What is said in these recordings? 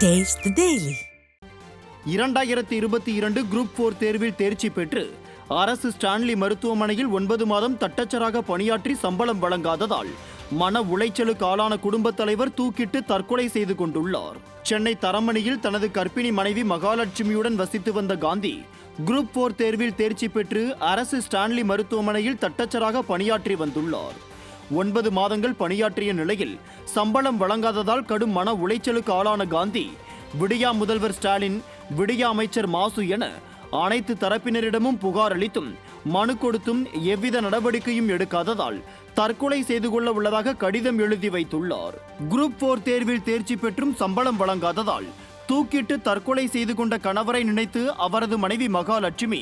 Taste the Daily. 2022 group 4 தேர்வில் தேர்ச்சி பெற்று அரசு ஸ்டான்லி மருத்துவமனையில் 9 மாதம் தட்டச்சராக பணியாற்றி சம்பளம் வழங்காததால் மன உளைச்சலுக்கு ஆளான குடும்பத் தலைவர் தூக்கிட்டு தற்கொலை செய்து கொண்டுள்ளார். சென்னை தரமணியில் தனது கர்ப்பிணி மனைவி மகாலட்சுமியுடன் வசித்து வந்த காந்தி குரூப் 4 தேர்வில் தேர்ச்சி பெற்று அரசு ஸ்டான்லி மருத்துவமனையில் தட்டச்சராக பணியாற்றி வந்துள்ளார். 9 மாதங்கள் பணியாற்றிய நிலையில் சம்பளம் வழங்காததால் கடும் மன உளைச்சலுக்கு ஆளான காந்தி விடியா முதல்வர் ஸ்டாலின், விடியா அமைச்சர் மாசு என அனைத்து தரப்பினரிடமும் புகார் அளித்தும் மனு கொடுத்தும் எவ்வித நடவடிக்கையும் எடுக்காததால் தற்கொலை செய்து கொள்ள உள்ளதாக கடிதம் எழுதி வைத்துள்ளார். குரூப் 4 தேர்வில் தேர்ச்சி பெற்றும் சம்பளம் வழங்காததால் தூக்கிட்டு தற்கொலை செய்து கொண்ட கணவரை நினைத்து அவரது மனைவி மகாலட்சுமி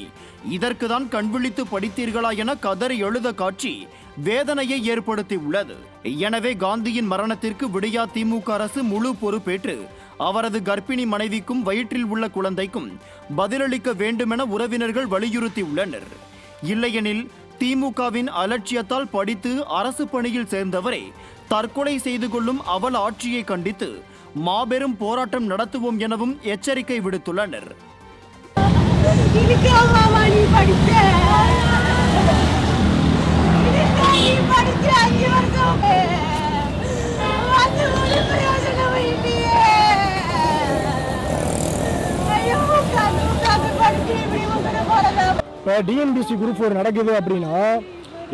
இதற்குதான் கண்விழித்து படித்தீர்களா என கதறி எழுத காட்சி வேதனையை ஏற்படுத்தி உள்ளது. எனவே காந்தியின் மரணத்திற்கு விடியா திமுக அரசு முழு பொறுப்பேற்று அவரது கர்ப்பிணி மனைவிக்கும் வயிற்றில் உள்ள குழந்தைக்கும் பதிலளிக்க வேண்டுமென உறவினர்கள் வலியுறுத்தி உள்ளனர். இல்லையெனில் திமுகவின் அலட்சியத்தால் படித்து அரசு பணியில் சேர்ந்தவரை தற்கொலை செய்து கொள்ளும் அவல ஆட்சியை கண்டித்து மாபெரும் போராட்டம் நடத்துவோம் எனவும் எச்சரிக்கை விடுத்துள்ளனர். இப்போ டிஎன்பிஎஸ்சி குரூப் 4 நடக்குது அப்படின்னா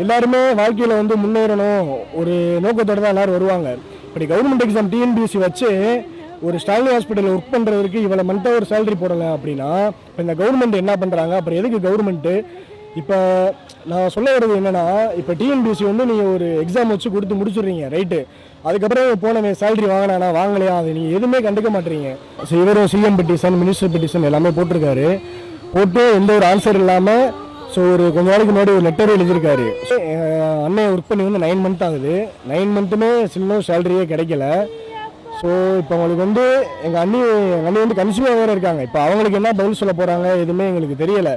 எல்லாருமே வாழ்க்கையில் வந்து முன்னேறணும் ஒரு நோக்கத்தோடு தான் எல்லோரும் வருவாங்க. இப்படி கவர்மெண்ட் எக்ஸாம் டிஎன்பிஎஸ்சி வச்சு ஒரு ஸ்டான்லி ஹாஸ்பிட்டலில் ஒர்க் பண்ணுறதுக்கு இவ்வளோ மந்த்தாக ஒரு சேலரி போடலை அப்படின்னா இப்போ இந்த கவர்மெண்ட் என்ன பண்ணுறாங்க? அப்புறம் எதுக்கு கவர்மெண்ட்டு? இப்போ நான் சொல்ல வர்றது என்னென்னா, இப்போ டிஎன்பிஎஸ்சி வந்து நீங்கள் ஒரு எக்ஸாம் வச்சு கொடுத்து முடிச்சுடுறீங்க, ரைட்டு. அதுக்கப்புறம் போன சேலரி வாங்கினானா வாங்கலையா அது நீங்கள் எதுவுமே கண்டுக்க மாட்டீங்க. ஸோ இவரும் சிஎம் பெட்டிஷன், மினிஸ்டர் பெட்டிஷன் எல்லாமே போட்டிருக்காரு. போட்டு எந்த ஒரு ஆன்சர் இல்லாமல் ஸோ ஒரு கொஞ்ச நாளைக்கு முன்னாடி ஒரு லெட்டர் எழுதியிருக்காரு. அண்ணன் ஒர்க் பண்ணி வந்து 9 மந்த் ஆகுது. 9 மந்த்துமே இன்னும் சேலரியே கிடைக்கல. ஸோ இப்போ அவங்களுக்கு வந்து எங்கள் அண்ணி வந்து கன்சியூமர் வேறு இருக்காங்க. இப்போ அவங்களுக்கு என்ன பதில் சொல்ல போகிறாங்க எதுவுமே எங்களுக்கு தெரியலை.